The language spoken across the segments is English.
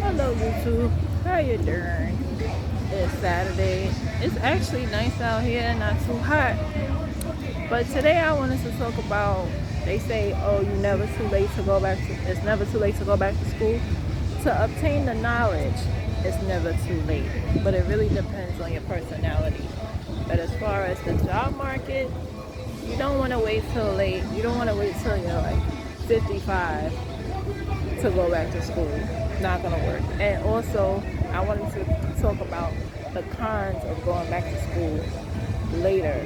Hello YouTube, how you doing? It's Saturday. It's actually nice out here, not too hot. But today I wanted to talk about, they say, oh, it's never too late to go back to school. To obtain the knowledge, it's never too late. But it really depends on your personality. But as far as the job market, you don't want to wait till late. You don't want to wait till you're like 55 to go back to school. Not gonna work. And also, I wanted to talk about the cons of going back to school later.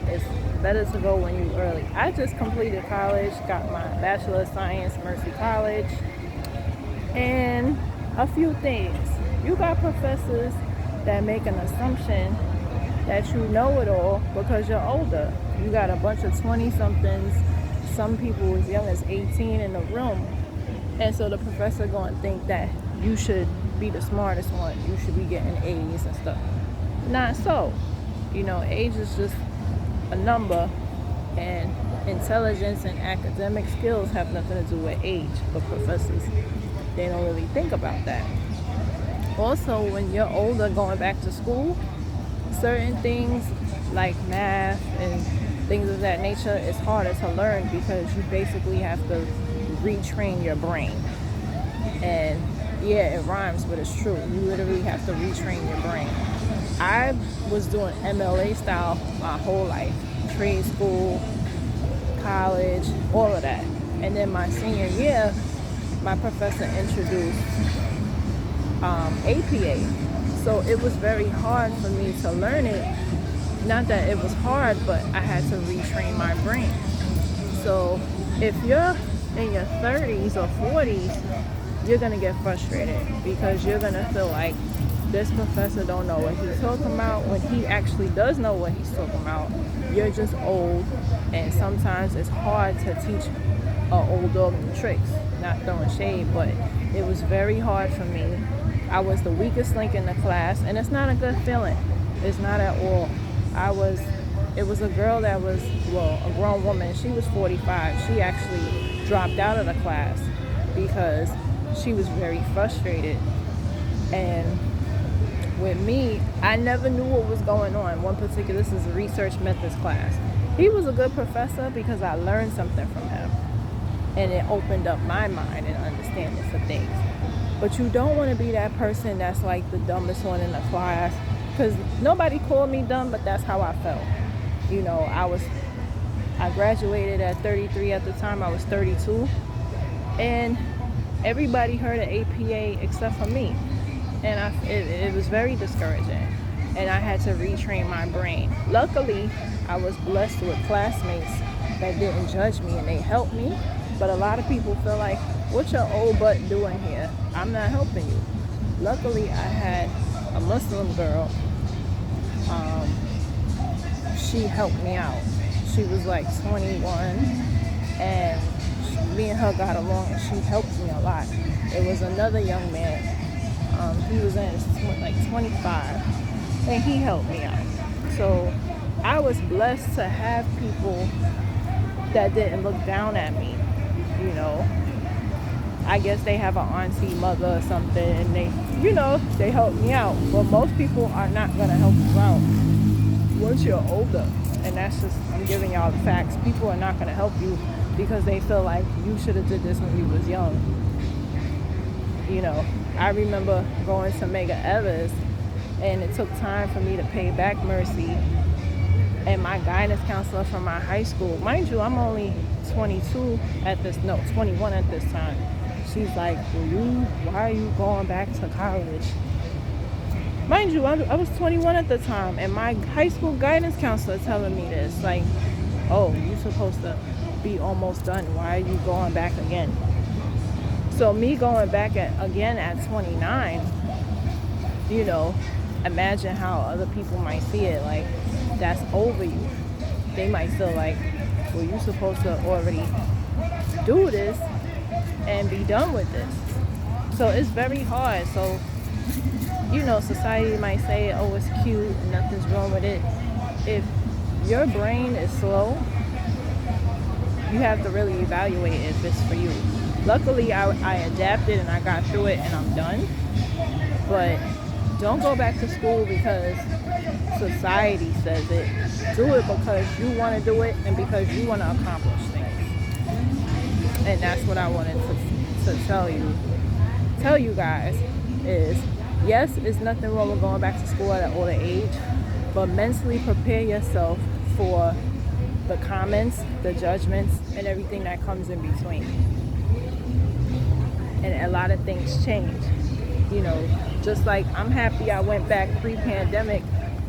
It's better to go when you're early. I just completed college, got my Bachelor of Science, Mercy College, and a few things. You got professors that make an assumption that you know it all because you're older. You got a bunch of 20-somethings, some people as young as 18 in the room. And so the professor going to think that you should be the smartest one. You should be getting A's and stuff. Not so. Age is just a number, and intelligence and academic skills have nothing to do with age. But professors, they don't really think about that. Also, when you're older going back to school, certain things like math and things of that nature is harder to learn because you basically have to retrain your brain. And yeah, it rhymes, but it's true. You literally have to retrain your brain. I was doing MLA style my whole life. Trade school, college, all of that. And then my senior year, my professor introduced APA. So it was very hard for me to learn it. Not that it was hard, but I had to retrain my brain. So if you're in your 30s or 40s, you're going to get frustrated because you're going to feel like this professor don't know what he's talking about when he actually does know what he's talking about. You're just old, and sometimes it's hard to teach an old dog new tricks. Not throwing shade, but it was very hard for me. I was the weakest link in the class, and it's not a good feeling. It's not at all. It was a girl that was, a grown woman. She was 45. She actually dropped out of the class because she was very frustrated. And with me, I never knew what was going on. This is a research methods class. He was a good professor because I learned something from him. And it opened up my mind and understanding for things. But you don't want to be that person that's like the dumbest one in the class. Because nobody called me dumb, but that's how I felt. I graduated at 33. At the time, I was 32. And everybody heard of APA except for me. And it was very discouraging. And I had to retrain my brain. Luckily, I was blessed with classmates that didn't judge me and they helped me. But a lot of people feel like, what your old butt doing here? I'm not helping you. Luckily, I had a Muslim girl. She helped me out. She was like 21, and me and her got along, and she helped me a lot. It was another young man. He was in his like 25, and he helped me out. So I was blessed to have people that didn't look down at me. I guess they have an auntie, mother or something, and they help me out. But most people are not going to help you out once you're older. And that's just, I'm giving y'all the facts. People are not going to help you because they feel like you should have did this when you was young. I remember going to Mega Evers, and it took time for me to pay back Mercy. And my guidance counselor from my high school, mind you, I'm only 21 at this time. She's like, why are you going back to college? Mind you, I was 21 at the time, and my high school guidance counselor telling me this, like, oh, you're supposed to be almost done. Why are you going back again? So me going back again at 29, imagine how other people might see it, like, that's over you. They might feel like, well, you're supposed to already do this and be done with this. So it's very hard. So, society might say, oh, it's cute and nothing's wrong with it. If your brain is slow, you have to really evaluate if it's for you. Luckily, I adapted and I got through it and I'm done. But don't go back to school because society says it. Do it because you want to do it and because you want to accomplish things. And that's what I wanted to tell you guys is, yes, there's nothing wrong with going back to school at an older age, but mentally prepare yourself for the comments, the judgments, and everything that comes in between. And a lot of things change. You know, just like I'm happy I went back pre-pandemic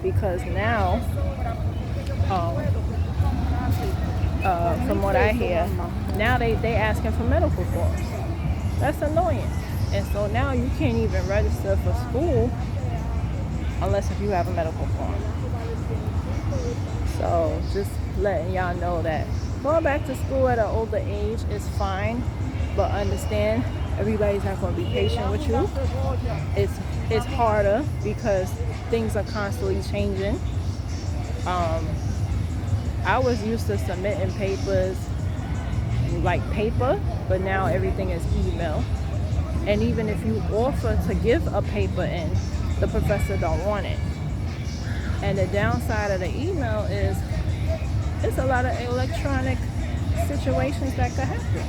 because now, from what I hear, now they asking for medical forms. That's annoying. And so now you can't even register for school unless if you have a medical form. So just letting y'all know that going back to school at an older age is fine, but understand everybody's not going to be patient with you. It's harder because things are constantly changing. I was used to submitting papers like paper, but now everything is email. And even if you offer to give a paper in, the professor don't want it. And the downside of the email is it's a lot of electronic situations that could happen,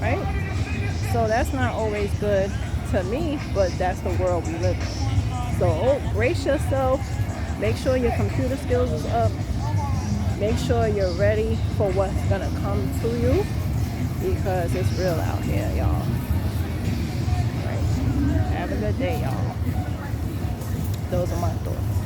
right? So that's not always good to me, but that's the world we live in. So brace yourself, make sure your computer skills is up, make sure you're ready for what's gonna come to you, because it's real out here, y'all. Right. Have a good day, y'all. Those are my thoughts.